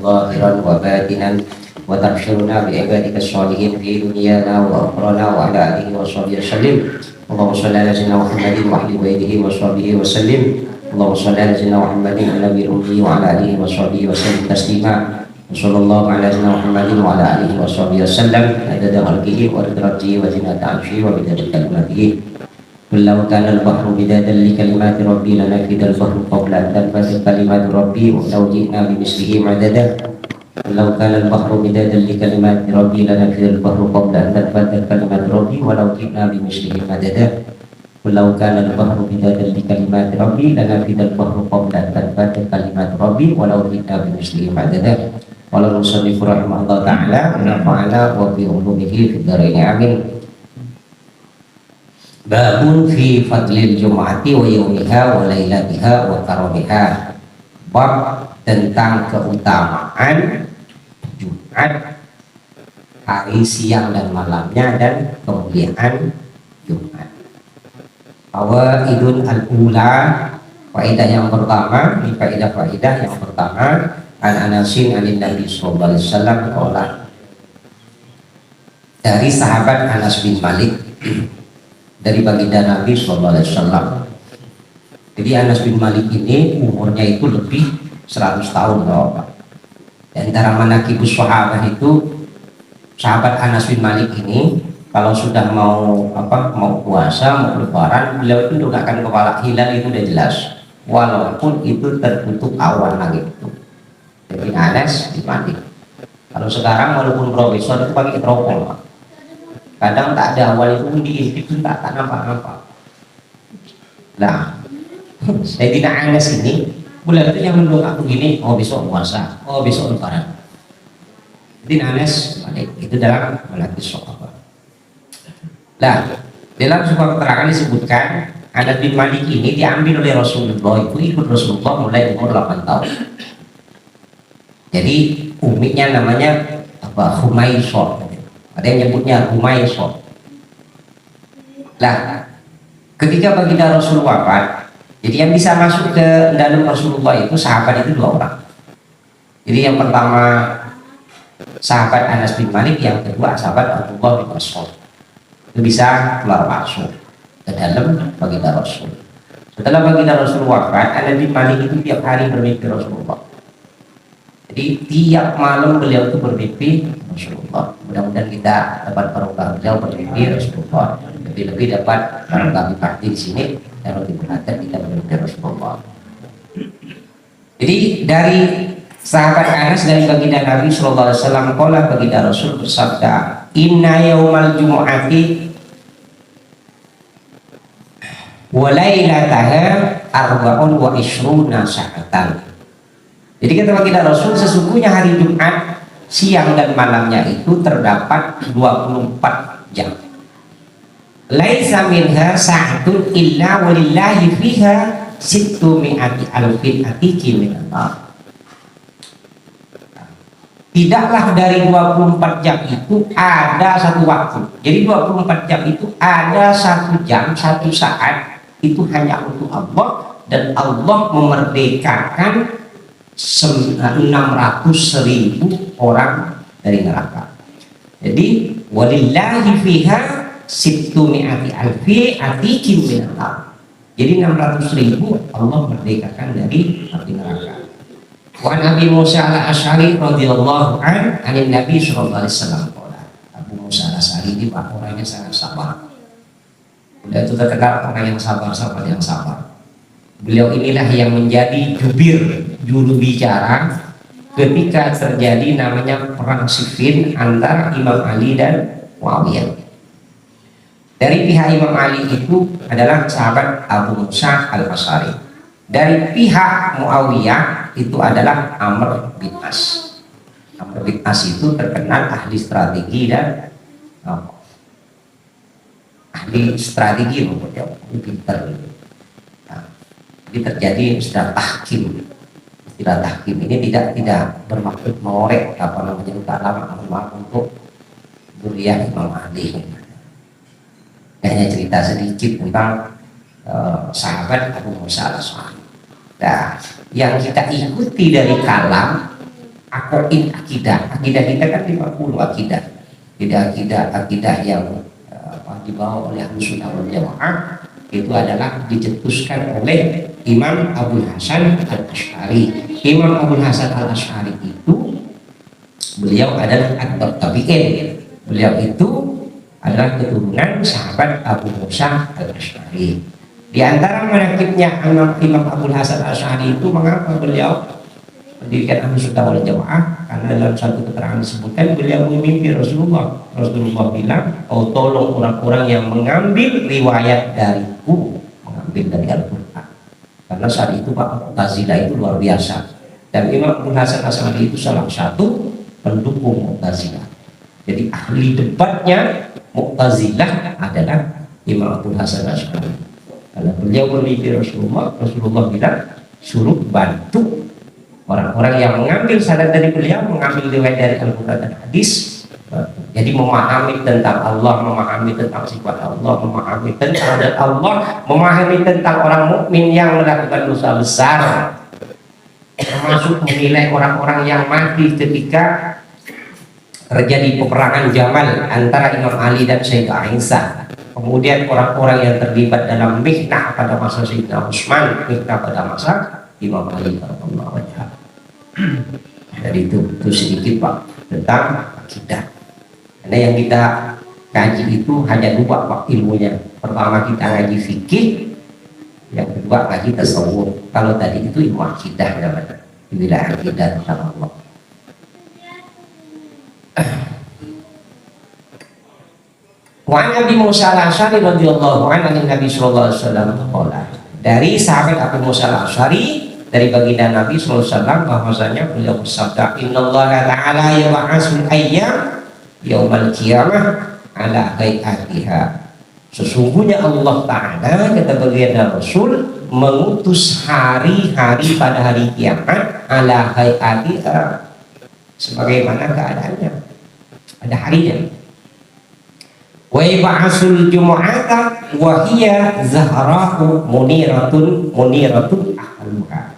ظاهرا وباطنا وتبشرنا بعبادك الصالحين في دنيانا وأخرانا وعلى آله وصحبه وسلم. اللهم صل على سيدنا محمد وأهل بيته وصحبه وسلم. اللهم صل على سيدنا محمد النبي الأمي وعلى آله وصحبه وسلم تسليما. وصلى الله على سيدنا محمد وعلى آله وصحبه وسلم عدد خلقه ورضا وزنة عرشه ومداد كلماته. قل لو كان البحر مدادا لكلمات ربي لنفد البحر قبل أن تنفد كلمات ربي ولو جئنا بمثله مددا. قل لو كان البحر مدادا لكلمات ربي لنفد البحر قبل أن تنفد كلمات ربي ولو جئنا بمثله مددا. قل لو كان البحر مدادا لكلمات ربي لنفد البحر قبل أن تنفد كلمات ربي ولو جئنا بمثله مددا. قال المصنف رحمه الله تعالى ونفعنا وفي علومه في الدارين آمين. Babun fi fadlil jum'ati wa yaumiha wa lailatiha wa karamiha. Bab tentang keutamaan Jumat, hari siang dan malamnya, dan kemuliaan Jumat. Fawaidun al-ula, faedah yang pertama, faedah yang pertama, an Anasin anin Nabi sallallahu alaihi wasallam qala, dari sahabat Anas bin Malik dari baginda Nabi sallallahu alaihi wasallam. Jadi Anas bin Malik ini umurnya itu lebih 100 tahun Bapak. Di antara manaqibus sahabat itu, sahabat Anas bin Malik ini kalau sudah mau puasa, mau lebaran, beliau itu menggunakan kepala hilal, itu udah jelas. Walaupun itu tertutup awan langit itu. Jadi Anas bin Malik. Kalau sekarang walaupun profesor itu pakai teropong, Pak. Kadang tak ada awal itu diintip itu tak nampak-nampak. Nah, Sayyidina Anas ini bulan itu yang mendoa begini, oh besok puasa, oh besok lebaran. Sayyidina Anas itu dalam manaqib sahabat. Nah, dalam sebuah keterangan disebutkan Anas bin Malik ini diambil oleh Rasulullah, itu ikut Rasulullah mulai umur 8 tahun. Jadi umiknya namanya Humaisah. Ada yang nyebutnya Humaisah. Nah, ketika baginda Rasul wafat, jadi yang bisa masuk ke dalam Rasulullah itu sahabat itu 2 orang. Jadi yang pertama sahabat Anas bin Malik, yang kedua sahabat Abdullah bin Mas'ud. Itu bisa keluar masuk ke dalam baginda Rasul. Setelah baginda Rasul wafat, Anas bin Malik itu tiap hari bermimpi Rasulullah. Jadi tiap malam beliau itu bermimpi Rasulullah. Mudah-mudahan kita dapat barokah beliau bermimpi Rasulullah. Lebih-lebih dapat barokah bakti di sini dan lebih berhati kita bermimpi Rasulullah. Jadi dari sahabat Anas dari baginda Nabi sallallahu alaihi wasallam, qala baginda Rasul bersabda, "Inna yaumal jumu'ati wa lailataha arba'un wa ishruna sa'atan." Jadi kata baginda Rasul, sesungguhnya hari Jumat siang dan malamnya itu terdapat 24 jam. Laisa minha sa'atun illa walillahi fiha sittu mi'ati alfin atiki minallah. Tidaklah dari 24 jam itu ada satu waktu. Jadi 24 jam itu ada 1 jam, 1 saat itu hanya untuk Allah, dan Allah memerdekakan 600.000 orang dari neraka. Jadi walillahi fiha sittu mi'ati alfi atikim minallah. Jadi 600.000 Allah merdekakan dari api neraka. Wa Nabi Musa al-Asy'ari radhiyallahu an Nabi sallallahu alaihi wasallam. Abu Musa al-Asy'ari ini orangnya sangat sabar. Beliau itu terkenal orang yang sabar yang sabar. Beliau inilah yang menjadi juru bicara ketika terjadi namanya perang Siffin antara Imam Ali dan Muawiyah. Dari pihak Imam Ali itu adalah sahabat Abu Musa al-Asy'ari. Dari pihak Muawiyah itu adalah Amr bin As. Amr bin As itu terkenal ahli strategi dan ahli strategi, pintar. Jadi terjadi istilah tahkim. Istilah tahkim ini tidak bermaksud mengorek ulama untuk duriah Imam Ali. Hanya cerita sedikit tentang sahabat Abu Musa al-Asy'ari. Nah, yang kita ikuti dari kalam akoin akidah kita kan 50 akidah. Akidah yang dibawa oleh Ahlus Sunnah wal Jamaah itu adalah dicetuskan oleh Imam Abul Hasan Al-Asy'ari. Imam Abul Hasan Al-Asy'ari itu beliau adalah akbar tabi'in. Beliau itu adalah keturunan sahabat Abu Musa Al-Asy'ari. Di antara menakibnya Imam Abul Hasan Al-Asy'ari itu, mengapa beliau mendirikan Ahlus Sunnah wal Jamaah? Karena dalam satu keterangan disebutkan beliau memimpi Rasulullah bilang, oh tolong orang-orang yang mengambil riwayat dariku, mengambil dari Al-Quran. Karena saat itu Pak Mu'tazilah itu luar biasa, dan Imam Abul Hasan Al-Asy'ari itu salah satu pendukung Mu'tazilah. Jadi ahli debatnya Mu'tazilah adalah Imam Abul Hasan Al-Asy'ari. Karena beliau memimpi Rasulullah bilang suruh bantu orang-orang yang mengambil sanad dari beliau, mengambil riwayat dari Al-Quran dan hadis. Jadi memahami tentang Allah, memahami tentang sifat Allah, memahami tentang adat Allah, memahami tentang orang mukmin yang melakukan dosa besar, termasuk menilai orang-orang yang mati ketika terjadi peperangan Jamal antara Imam Ali dan Sayyidah Aisyah. Kemudian orang-orang yang terlibat dalam mihnah pada masa Sayyidina Utsman, mihnah pada masa Imam Ali radhiyallahu anhu. Jadi itu sedikit Pak tentang akidah. Karena yang kita kaji itu hanya dua Pak ilmunya. Pertama kita ngaji fikih, yang kedua ngaji tasawuf. Kalau tadi itu ilmu akidah namanya, wilayah akidah tentang Allah. Wa Nabi Musa al-Asy'ari radhiyallahu anhu Nabi sallallahu alaihi wasallam, dari sahabat Abu Musa al-Asy'ari dari baginda Nabi sallallahu alaihi wasallam bahwasanya beliau bersabda, innallaha ta'ala yab'atsul ayyam yaumal qiyamah ala hayatiha. Sesungguhnya Allah Ta'ala, kata baginda Rasul, mengutus hari-hari pada hari kiamat ala hayatiha, sebagaimana keadaannya, ada harinya. Wa yab'atsul jumu'ata wa hiya zahra'u muniratun ahluha.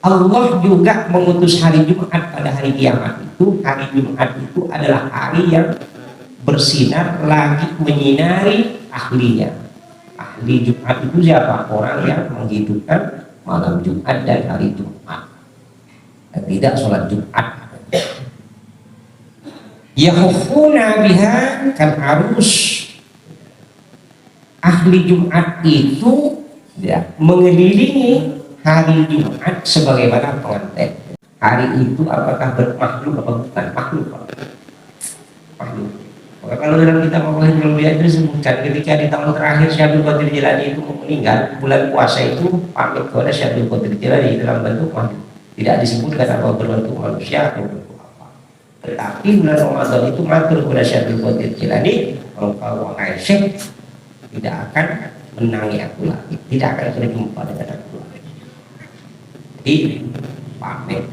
Allah juga mengutus hari Jumat pada hari kiamat itu. Hari Jumat itu adalah hari yang bersinar lagi menyinari ahlinya. Ahli Jumat itu siapa? Orang yang menghidupkan malam Jumat dan hari Jumat dan tidak sholat Jumat. Yahufuna biha kan arus. Ahli Jumat itu ya, mengelilingi hari Jumat sebagaimana pengantin. Hari itu apakah bermakhluk atau bukan makhluk? Makhluk. Maka kalau dalam kitab Allah itu disebutkan ketika di tahun terakhir Syekh Qadir Jilani itu meninggal, bulan puasa itu pamit kepada Syekh Qadir Jilani dalam bentuk makhluk. Tidak disebutkan apa berbentuk manusia atau bentuk apa. Tetapi bulan Ramadan itu matur kepada Syekh Qadir Jilani, kalau wahai Syekh tidak akan menangi aku lagi, tidak akan berjumpa dengan aku lagi. Jadi pamit.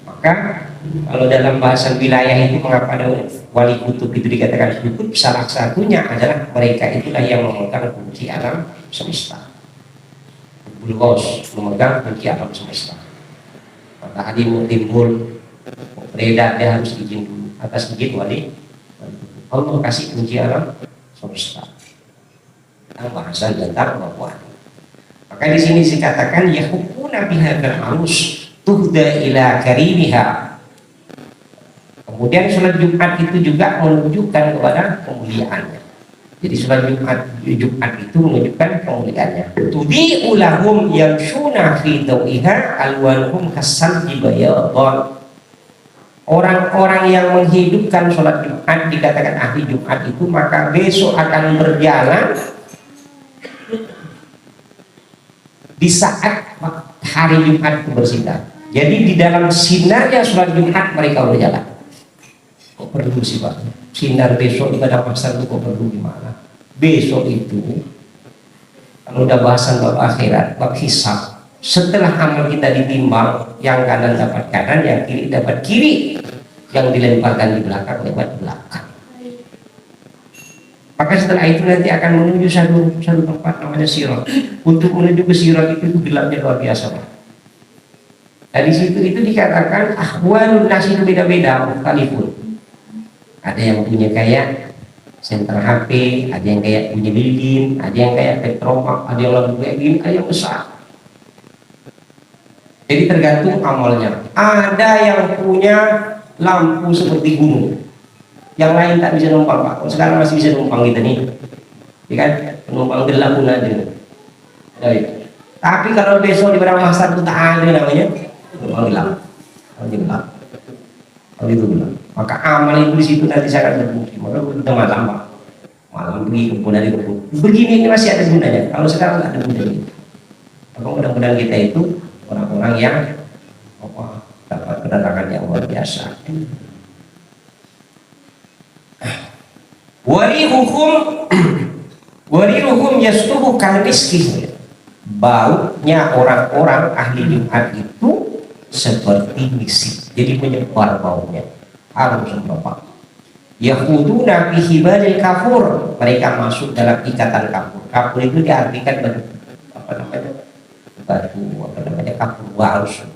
Maka kalau dalam bahasan wilayah itu, mengapa ada wali kutub itu dikatakan kutub? Salah satunya adalah mereka itulah yang memegang kunci alam semesta. Bulgos memegang kunci alam semesta. Matahari mau timbul, beredar, dia harus izin dulu. Atas izin wali, Allah kasih kunci alam semesta. Tentang bahasan tentang kemampuan. Maka di sini dikatakan yahukuna bihadzal arus tuhda ila karimiha. Kemudian sholat Jumat itu juga menunjukkan kepada kemuliaannya. Jadi sholat Jumat itu menunjukkan kemuliaannya. Tudi ulahum yamshuna fi dawiha alwanuhum kasalji bayadhan. Orang-orang yang menghidupkan sholat Jumat dikatakan ahli Jumat itu, maka besok akan berjalan di saat hari Jumat itu bersinar. Jadi di dalam sinarnya sholat Jumat mereka berjalan. Kok perlu sih Pak? Sinar besok di pada pasar itu kok perlu gimana? Besok itu kalau udah bahasan bab akhirat, bab hisab, setelah amal kita ditimbang, yang kanan dapat kanan, yang kiri dapat kiri, yang dilemparkan di belakang lewat belakang. Maka setelah itu nanti akan menuju satu tempat namanya sirat. Untuk menuju ke sirat itu gelapnya luar biasa Pak. Dari situ itu dikatakan ahwalun nasi itu beda-beda sekalipun. Ada yang punya kayak senter HP, ada yang kayak punya lilin, ada yang kayak petromak, ada yang lalu kayak gini, ada yang besar. Jadi tergantung amalnya. Ada yang punya lampu seperti gunung, yang lain tak bisa numpang Pak. Sekarang masih bisa numpang kita nih, ya kan? Penumpang gelap pun ada. Tapi kalau besok di barang masar itu tak ada namanya penumpang gelap. Kalau gelap, kalau itu gelap. Maka amal itu di situ nanti sangat terbukti. Maka kita malam pergi kebun dari kebun. Begini ini masih ada gunanya. Kalau sekarang tak ada gunanya. Maka mudah-mudahan kita itu orang-orang yang dapat kedatangan yang luar biasa. Warihuhum yastuhu kalmiski. Baunya orang-orang ahli Jumat itu seperti misik, jadi menyebar baunya, harum semua. Yahuduna fi hibalil kafur, mereka masuk dalam ikatan kafur. Kafur itu diartikan batu kafur warus.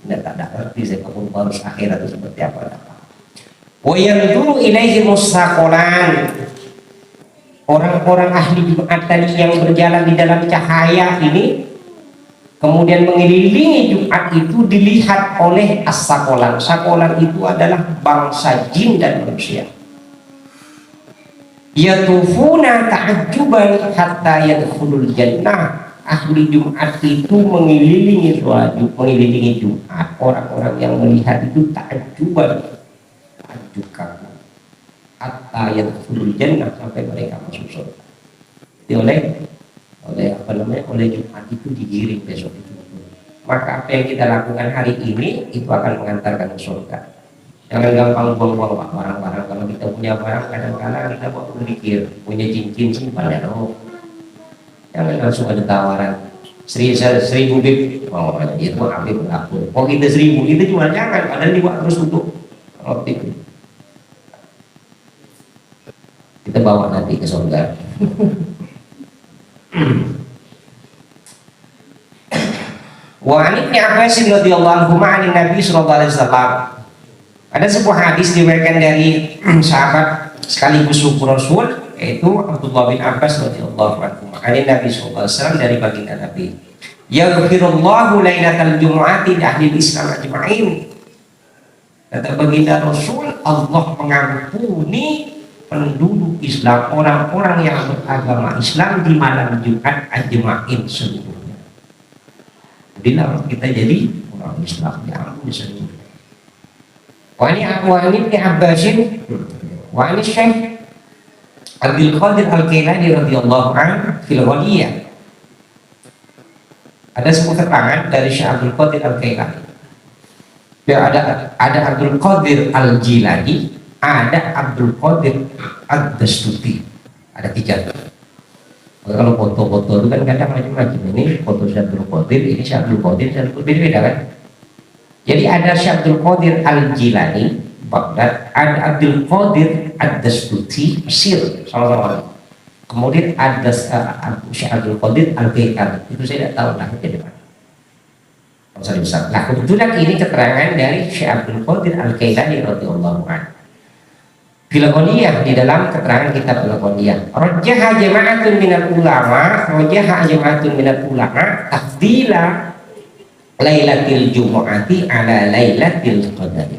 Tidak ada arti saya kafur warus akhirat itu seperti apa. Wa yanzuru ilaihi mustaqolan, orang-orang ahli Jumat tadi yang berjalan di dalam cahaya ini kemudian mengelilingi Jumat itu dilihat oleh as-sakolan. Sakolan itu adalah bangsa jin dan manusia. Yatufuna ta'ajjuban hatta yadkhulul jannah. Ahli Jumat itu mengelilingi Jumat. Orang-orang yang melihat itu ta'ajjuban, ta'ajjub kamu, hatta yadkhulul jannah, sampai mereka masuk surga. Jadi oleh Jumat itu digiring besok itu. Maka apa yang kita lakukan hari ini itu akan mengantarkan ke surga. Jangan gampang buang-buang barang-barang. Kalau kita punya barang, kadang-kadang kita mau berpikir punya cincin simpan ya dong. Jangan langsung ada tawaran 1.000 bib, oh itu ambil berlaku. Oh kita 1.000 kita cuma jangan, padahal dibuat terus untuk optik. Kita bawa nanti ke surga. Wa an Ibnu Abbas radhiyallahu anhu Nabi sallallahu alaihi wasallam. Ada sebuah hadis diriwayatkan dari sahabat sekaligus sepupu Rasul, yaitu Abdullah bin Abbas radhiyallahu anhu. Makanya Nabi sallallahu alaihi wasallam dari baginda Nabi, yaghfirullahu lailatal jumu'ati li ahli Islam ajma'in. Kata baginda Rasul, Allah mengampuni penduduk Islam, orang-orang yang beragama Islam di malam Jumat ajma'in seluruhnya. Bila kita jadi orang Islam diampuni seluruhnya. Wa ini Ibnu Abbasin wa ini Syekh Abdul Qadir Al-Kailani radhiyallahu anhu fil Ghaliyah. Ada sebuah keterangan dari Syekh Abdul Qadir Al-Kailani. Ya, ada Abdul Qadir Al-Jilani, ada Abdul Qadir Ad-Dastuti. Ada 3. Kalau foto-foto itu kan kadang macam-macam. Ini foto Syekh Abdul Qadir, ini Syekh Abdul Qadir, beda-beda kan. Jadi ada Syekh Abdul Qadir Al-Jilani Baghdad, ada Abdul Qadir Ad-Dastuti Mesir, sama-sama. Kemudian ada Syekh Abdul Qadir Al-Kailani, itu saya tidak tahu lah di mana. Nah kebetulan ini keterangan dari Syekh Abdul Qadir Al-Kailani radhiyallahu anhu. Fil Ghaliyah, di dalam keterangan kitab Fil Ghaliyah. Rajjaha jama'atun minal ulama, tafdila Lailatul Jumu'ati ala Lailatul Qadari.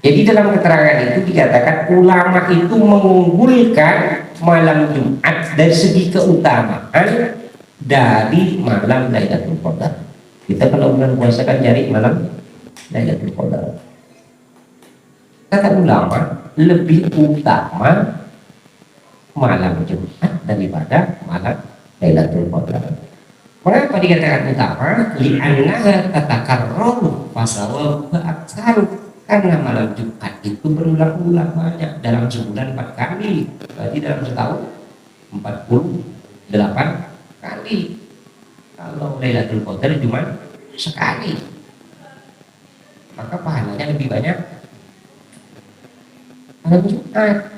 Jadi dalam keterangan itu dikatakan ulama itu mengunggulkan malam Jumat dari segi keutamaan dari malam Lailatul Qadar. Kita kalau bulan puasa kan cari malam Lailatul Qadar. Kata ulama lebih utama malam Jumat daripada malam Lailatul Qadar. Mengapa dikatakan utama? Li'annaha tatakarraru fasawabu aktsar. Karena malam Jumat itu berulang-ulang banyak, dalam sebulan 4 kali, berarti dalam setahun 48 kali. Kalau Lailatul Qadar cuma sekali, maka pahalanya lebih banyak malam Jumat.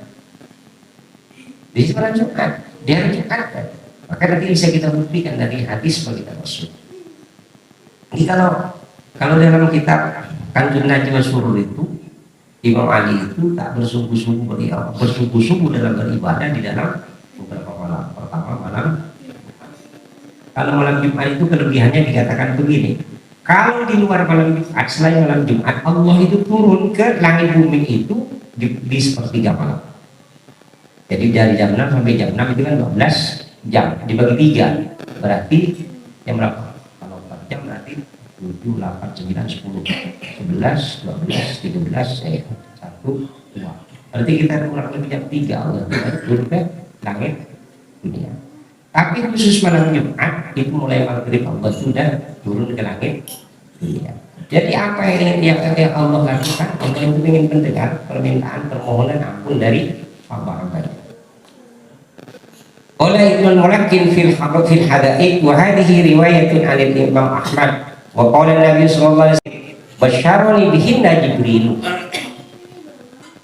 Di malam Jumat, di hari Jumat kan? Maka nanti bisa kita buktikan dari hadis bagi Rasul. Jadi kalau Kalau dalam kitab Kanjun Najwa Surur itu, Imam Ali itu tak bersungguh-sungguh dalam beribadah di dalam beberapa malam. Pertama malam, kalau malam Jumat itu kelebihannya dikatakan begini, kalau di luar malam Jumat, selain malam Jumat, Allah itu turun ke langit bumi itu di sepertiga malam. Jadi dari jam 6 sampai jam 6 itu kan 12 jam dibagi 3, berarti jam berapa? Kalau 4 jam berarti 7, 8, 9, 10, 11, 12, 13, 1, 2. Berarti kita kurang lebih jam 3 Allah turun ke langit dunia. Tapi khusus malam Jumat itu mulai maghrib Allah sudah turun ke langit dunia. Jadi apa yang Allah lakukan? Allah itu ingin mendengar permintaan permohonan ampun dari hamba-hambanya. Oleh Ibnu Mulakin fil Hadaik wa hadhihi riwayatun 'anil Imam Ahmad wa qala Nabi sallallahu alaihi wasallam basyarani bihinna Jibril.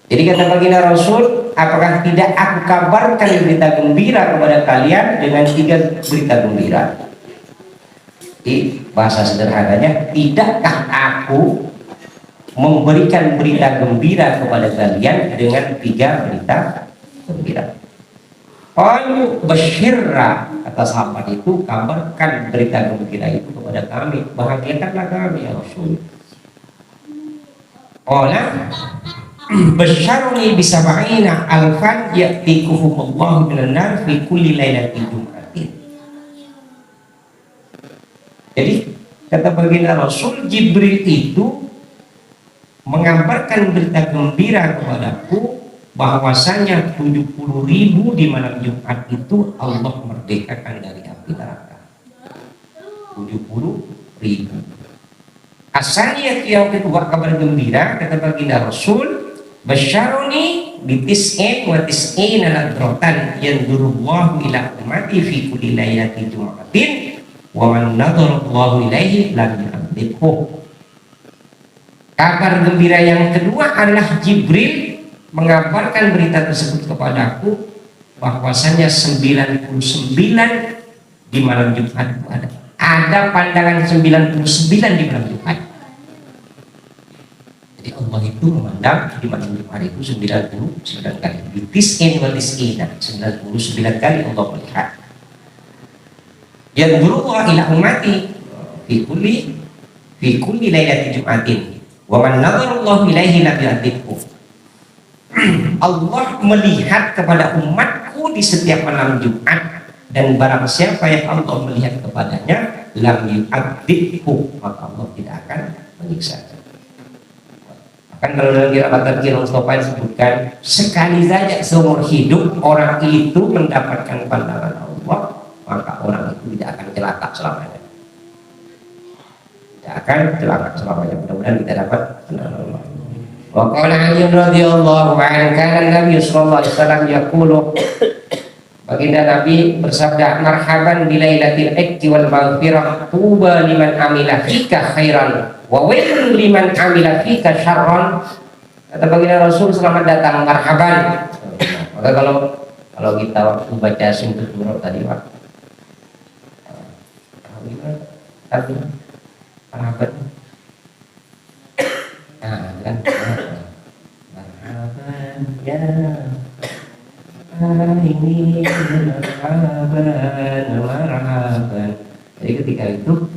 Jadi kata baginda Rasul, apakah tidak aku kabarkan berita gembira kepada kalian dengan 3 berita gembira? Di bahasa sederhananya, tidakkah aku memberikan berita gembira kepada kalian dengan 3 berita gembira? Qalu basyirra, kata sahabat itu, kabarkan berita gembira itu kepada kami, bahagiakanlah kami ya Rasul. Qala basyaruni bisab'ina alfan ya'tikuhumullahu minan nar fi kulli lailatin jum'atin. Jadi kata baginda Rasul, Jibril itu mengabarkan berita gembira kepadaku bahwasanya 70.000 di malam Jumat itu Allah merdekakan dari api neraka. 70.000. Asalnya yang kedua kabar gembira kata baginda Rasul, basyaruni bitis'in wa tis'ina nadratan yanzurullahu ila ummati fi kulli lailatin jum'atin wa man nadharallahu ilaihi lam yu'adzibhu. Kabar gembira yang kedua adalah Jibril mengabarkan berita tersebut kepadaku bahwasanya 99 di malam Jumat itu ada pandangan 99 di malam Jumat. Jadi Allah itu memandang di malam Jumat itu 99 kali. Bitis'in wa tis'ina, 99 kali Allah melihat. Yanzuru ila ummati fi kulli lailatin Jum'atin wa man nadharallahu ilaihi lam yu'adzibhu. Allah melihat kepada umatku di setiap malam Jumat, dan barang siapa yang Allah melihat kepadanya lam yu'adzibhu, maka Allah tidak akan menyiksa. Akan kalau dalam Qira'at Mustafa disebutkan, sekali saja seumur hidup orang itu mendapatkan pandangan Allah, maka orang itu tidak akan celaka selamanya. Tidak akan celaka selamanya. Mudah-mudahan kita dapat pandangan Allah. Wa qala Ali radhiyallahu anhu, kana Nabi sallallahu alaihi wasallam yaqulu, baginda Nabi bersabda, marhaban bi lailatil iqti wal maghfirah, tuba liman amila fika khairan wa wailun liman amila fika syarran. Kata baginda Rasul, selamat datang, marhaban. Maka kalau kita waktu baca Simtul Qur'an tadi Pak, marhaban. Nah, kan marhaban ya ini marhaban. Jadi ketika itu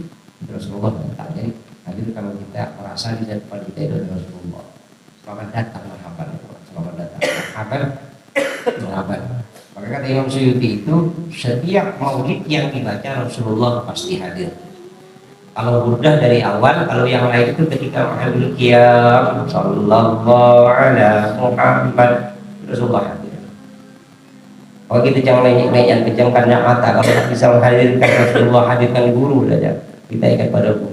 Rasulullah datang. Jadi itu kalau kita merasa di depan kita itu Rasulullah, selamat datang, marhaban, selamat datang, marhaban, marhaban. Maka kata Imam Suyuti itu, setiap maulid yang dibaca Rasulullah pasti hadir. Kalau burdah dari awal, kalau yang lain itu ketika mengambil qiyam sallallahu ala Muhammad, Rasulullah hadir. Kalau kita jangan lenyap pejamkan mata, kalau bisa menghadirkan Rasulullah, hadirkan guru saja, kita ingat pada guru,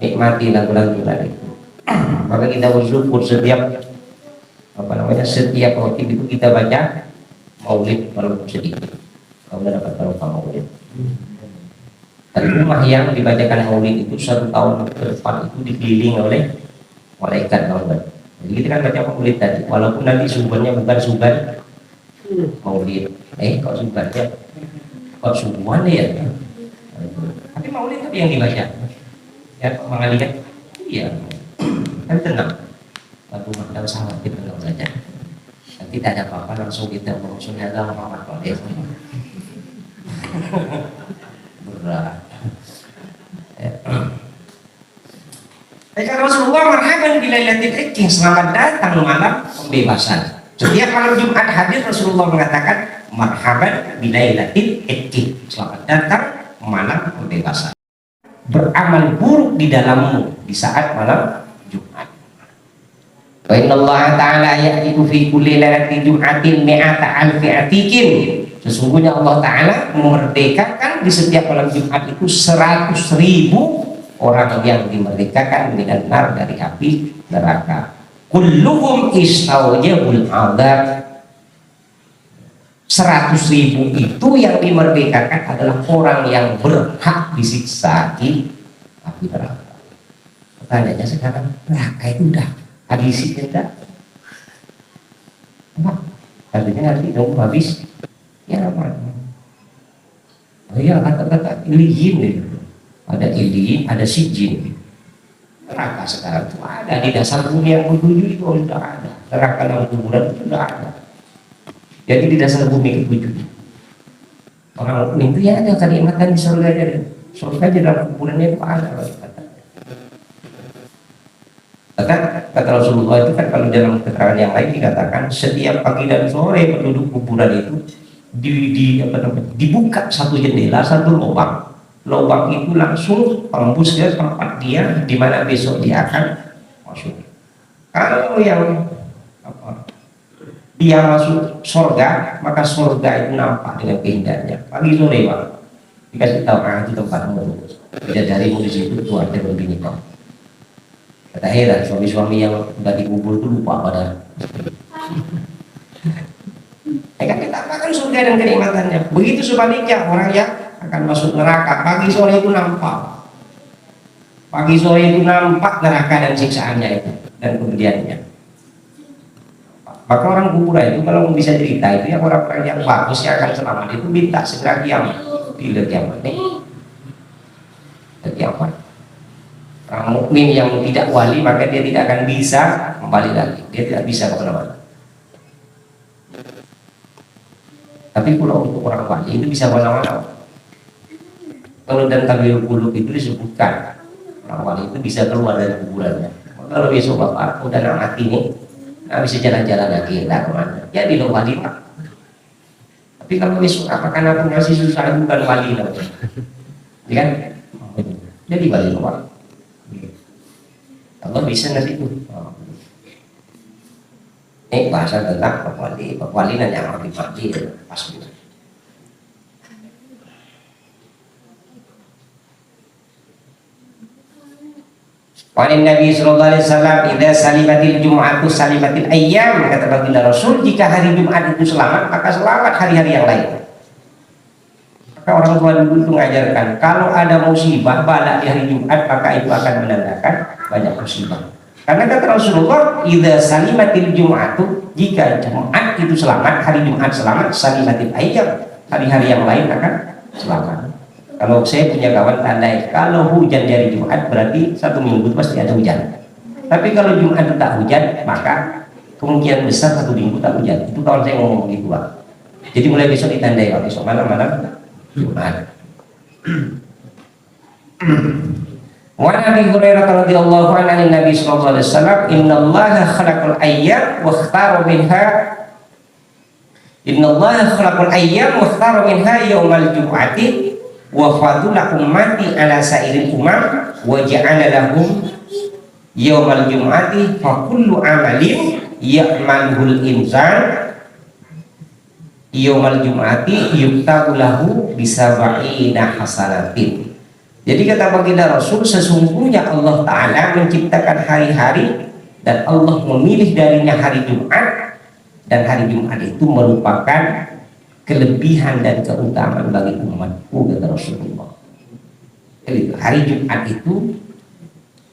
nikmati lagu-lagu itu. Maka kita bersyukur setiap setiap waktu itu kita baca maulid walaupun sedikit, kalau dapat barokah maulid. Dan rumah yang dibacakan maulid itu 1 tahun ke depan itu dikelilingi oleh malaikat maulid. Jadi kita kan baca maulid tadi, walaupun nanti sumbernya bukan sumber maulid, kok sumbernya kok sumbernya ya. Tapi maulid tapi yang dibaca, ya mengalihkan Iya, kan tenang. Waktu makan sahur kita tenang saja. Nanti tidak ada apa-apa langsung kita mengusulnya dalam Muhammad Saleh. Berat. Kata Rasulullah, marhaban bilailatil iqti, selamat datang malam pembebasan. Setiap malam Jumat hadir Rasulullah mengatakan marhaban bilailatil iqti, selamat datang malam pembebasan. Beramal buruk di dalammu di saat malam Jumat. Wa innallaha ta'ala ya'tiku fi kulli lailatin jum'atin mi'ata alfi atikin. Sesungguhnya Allah Ta'ala memerdekakan di setiap malam Jumat itu 100.000 orang yang dimerdekakan minan-nar dari api neraka. Kulluhum istawjabul adab. 100.000 itu yang dimerdekakan adalah orang yang berhak disiksa di api neraka. Pertanyaannya sekarang, neraka itu udah habis tidak? Artinya nanti nunggu habis. Ya apa? Oh iya, kata-kata iliyin gitu. Ada iliyin, ada sijin. Neraka sekarang itu ada di dasar bumi yang ketujuh itu sudah ada. Neraka dalam kuburan itu sudah ada. Jadi di dasar bumi ketujuh. Orang mukmin itu ya ada kenikmatan di surga aja. Surga di dalam kuburannya itu ada. Kata Rasulullah itu kan kalau dalam keterangan yang lain dikatakan setiap pagi dan sore penduduk kuburan itu dibuka satu jendela, satu lubang. Lubang itu langsung tembus ke tempat dia di mana besok dia akan masuk. Kalau yang dia masuk surga, maka surga itu nampak dengan keindahannya. Pagi sore Pak, dikasih tahu itu tempatmu. Bidadarimu di situ tuh ada begini Pak. Kata heran suami-suami yang udah dikubur itu lupa pada. Kan kita apakan surga dan kenikmatannya. Begitu sebaliknya orang yang akan masuk neraka pagi sore itu nampak. Pagi sore itu nampak neraka dan siksaannya itu dan kemudiannya. Maka orang kuburan itu kalau bisa cerita itu yang orang-orang yang bagus yang akan selamat itu minta segera kiamat. Bila kiamat nih, kiamat. Orang mukmin yang tidak wali maka dia tidak akan bisa kembali lagi. Dia tidak bisa kemana-mana. Tapi kalau untuk orang wali itu bisa kemana-mana. Kalau dan Tabirul Qulub itu disebutkan orang wali itu bisa keluar dari kuburannya. Kalau besok bapak udah mati nih, nggak bisa jalan-jalan lagi, nggak kemana? Ya di wali pak. Tapi kalau besok apakah aku masih susah bukan wali namanya? Ya kan? Jadi wali pak. Allah bisa nanti itu. Ini bahasa tentang pewalian yang mati pas itu. Wa'in Nabi sallallahu alaihi wasallam idza salimatil jum'atu salimatil ayyam, kata baginda Rasul, jika hari Jumat itu selamat maka selamat hari-hari yang lain. Maka orang tua dulu itu mengajarkan kalau ada musibah bala di hari Jumat maka itu akan menandakan banyak musibah. Karena kata Rasulullah idza salimatil jum'atu, jika Jumat itu selamat, hari Jumat selamat, salimatil ayyam, hari-hari yang lain akan selamat. Kalau saya punya kawan tandai, kalau hujan dari Jumat berarti 1 minggu pasti ada hujan. Tapi kalau Jumat tak hujan, maka kemungkinan besar 1 minggu tak hujan. Itu kawan saya ngomong gitu Pak. Jadi mulai besok ditandai Pak, besok malam-malam Jumat. Wa Nabi Hurairah radhiyallahu anhu Nabi sallallahu alaihi wasallam, innallaha khalaqal ayyam wa ikhtara minha yaumal jum'ati wa fadula ummati ala sairil umam wa ja'ala lahum yaumal jum'ati fa kullu amalin ya'maluhul insan yaumal jum'ati yuktabu lahu bisab'ina hasanatin. Jadi kata baginda Rasul, sesungguhnya Allah Ta'ala menciptakan hari-hari dan Allah memilih darinya hari Jumat, dan hari Jumat itu merupakan kelebihan dan keutamaan bagi umatku, kata Rasulullah. Jadi hari Jumat itu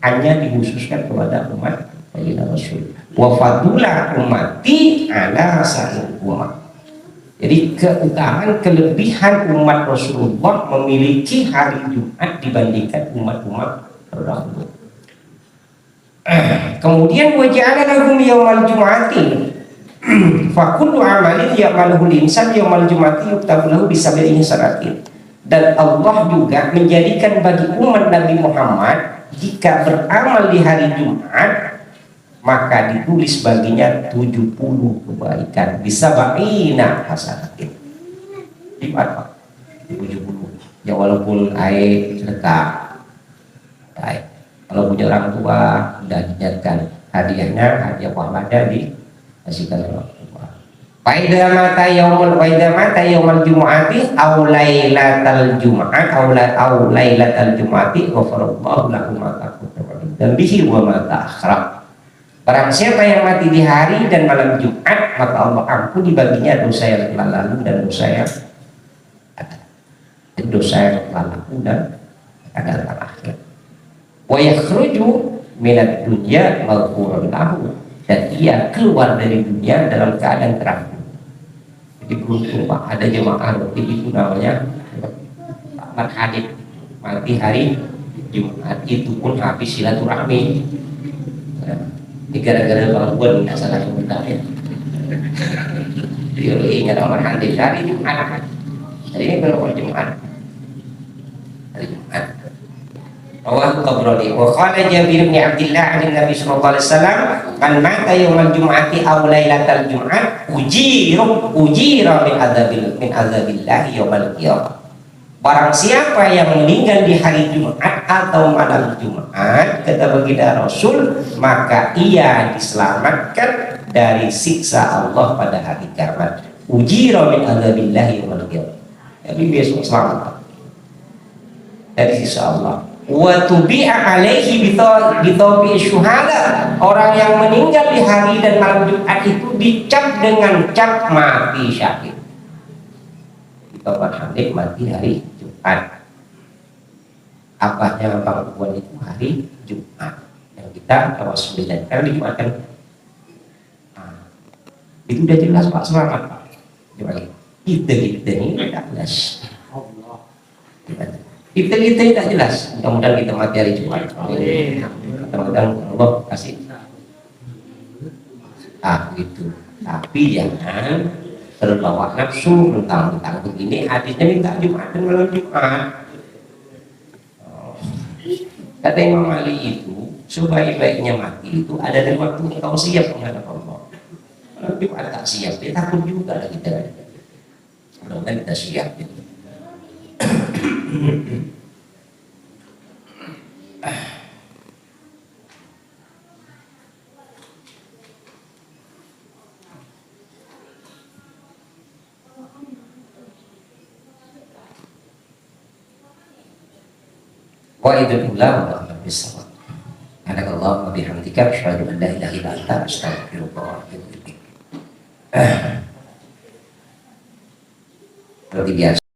hanya dikhususkan kepada umat baginda Rasul. Wa fadulah ummati ala sa'il umat. Jadi keutamaan kelebihan umat Rasulullah memiliki hari Jumat dibandingkan umat-umat terdahulu. Kemudian waja'ala lahum yaumal jum'ati fa kullu amalin ya'maluhu al-insan yaumal jum'ati yuktabu lahu bisab'ihi sanatin. Dan Allah juga menjadikan bagi umat Nabi Muhammad jika beramal di hari Jumat maka ditulis baginya 70 kebaikan bisa ba'ina hasanatin. Di mana 70 ya, walaupun air sedekah. Kalau punya orang tua dan dijadikan hadiahnya hadiah Muhammadah dikasihkan orang tua. Faida mata yaumul jumu'ati aw lailatal jumu'at aw lailatal jumu'ati ghafarallahu lahu ma taqaddama dan bihi wa ma ta'akhkhara. Barang siapa yang mati di hari dan malam Jumat maka Allah ampuni baginya dosa yang telah lalu dan dosa yang lalu dan akan datang akhir. Wa yakhruju minad dunya maghfuran lahu, dan ia keluar dari dunia dalam keadaan terampuni. Jadi beruntung Pak, ada jemaah itu namanya Ahmad Hadid mati hari Jumat, itu pun habis silaturahmi. Ini gara-gara bangun salah sebentar ya. Jadi ingat Ahmad Hadid hari Jumat. Hari ini berapa Jumat? Hari Jumat. Rawahu Tabrani wa qala Jabir bin Abdullah an Nabi sallallahu alaihi wasallam man mata yaumal jum'ati aw lailatal jum'at ujira min adzabillahi yaumal qiyamah. Barang siapa yang meninggal di hari Jumat atau malam Jumat kata baginda Rasul maka ia diselamatkan dari siksa Allah pada hari kiamat. Ujira min adzabillahi yaumal qiyamah. Jadi besok selamat dari siksa Allah. Wa tubi'a alaihi bitawbi syuhada. Orang yang meninggal di hari dan malam Jumat itu dicap dengan cap mati syahid. Kita hadis mati hari Jumat. Apanya bangunan itu hari Jumat yang kita tawasul dan kali Jumat itu udah jelas Pak, selamat Pak. Kita ini tidak jelas. Kita tidak jelas. Mudah-mudahan kita mati hari Jumat. Mudah-mudahan Allah kasih. Gitu. Tapi jangan terbawa nafsu tentang begini. Hadisnya minta Jumat dan malam Jumat. Kata Imam Ali itu sebaik-baiknya mati itu ada dari waktu engkau siap menghadap Allah. Kalau Jumat tak siap, dia takut juga lah kita. Mudah-mudahan kita siap. Gitu. Wa idulillah wa bisawab. Anakallahu wa bihamdika asyhadu an la ilaha illa anta astaghfiruka wa atubu ilaik. Seperti biasa